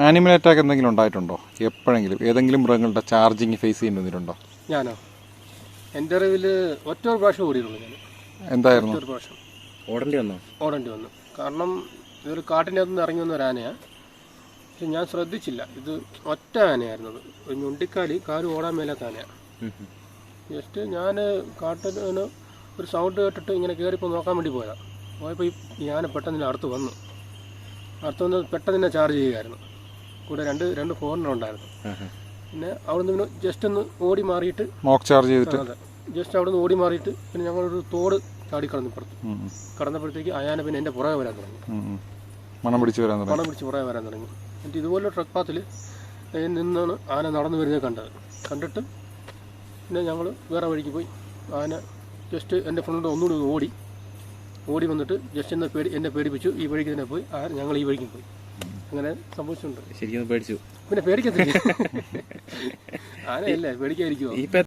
Animal attack എന്തെങ്കിലും ഉണ്ടായിട്ടുണ്ടോ? എപ്പോഴെങ്കിലും ഏതെങ്കിലും മൃഗങ്ങളുടെ ചാർജിങ് ഫേസ് ചെയ്യുന്നതിലുണ്ടോ? ഞാനോ എൻ്റെ അറിവിൽ ഒറ്റ ഒരു പ്രാവശ്യം ഓടിയിട്ടുള്ളൂ. ഞാൻ എന്തായിരുന്നു? ഒരു പ്രാവശ്യം ഓടേണ്ടി വന്നു. കാരണം ഇതൊരു കാട്ടിൻ്റെ അകത്ത് നിന്ന് ഇറങ്ങി വന്ന ഒരു ആനയാണ്. പക്ഷെ ഞാൻ ശ്രദ്ധിച്ചില്ല, ഇത് ഒറ്റ ആനയായിരുന്നത്. ഒരു ഞൊണ്ടിക്കാലി കാല് ഓടാൻ മേലാത്ത ആനയാണ്. ജസ്റ്റ് ഞാൻ കാട്ടിന് ഒരു സൗണ്ട് കേട്ടിട്ട് ഇങ്ങനെ കയറിപ്പോൾ നോക്കാൻ വേണ്ടി പോയതാണ്. പോയപ്പോൾ ഈ ആന പെട്ടെന്ന് അടുത്ത് വന്ന് പെട്ടെന്ന് തന്നെ ചാർജ് ചെയ്യുകയായിരുന്നു. കൂടെ രണ്ട് ഫോറിനുണ്ടായിരുന്നു. പിന്നെ അവിടെ നിന്ന് ജസ്റ്റ് ഒന്ന് ഓടി മാറിയിട്ട് മോക്ക് ചാർജ് ചെയ്തിട്ട് അതെ ജസ്റ്റ് അവിടെ നിന്ന് ഓടി മാറിയിട്ട് പിന്നെ ഞങ്ങളൊരു തോട് ചാടി കടന്നിപ്പുറത്ത് കടന്നപ്പോഴത്തേക്ക് ആന പിന്നെ എൻ്റെ പുറകെ വരാൻ തുടങ്ങി. മണം പിടിച്ച് പുറകെ വരാൻ തുടങ്ങി. എന്നിട്ട് ഇതുപോലെ ട്രക്ക് പാത്തിൽ നിന്നാണ് ആന നടന്നു വരുന്നത് കണ്ടിട്ട് പിന്നെ ഞങ്ങൾ വേറെ വഴിക്ക് പോയി. ആന ജസ്റ്റ് എൻ്റെ ഫ്രണ്ട് ഒന്നുകൂടി ഓടി വന്നിട്ട് ജസ്റ്റ് എന്നെ പേടിപ്പിച്ചു. ഈ വഴിക്ക് തന്നെ പോയി ഞങ്ങൾ ഈ വഴിക്കും പോയി. അങ്ങനെ സംഭവിച്ചിട്ടുണ്ട്. ശരിക്കും പേടിച്ചു. പിന്നെ പേടിക്കത്തില്ല, ആനയല്ലേ, പേടിക്കാതിരിക്കുമോ?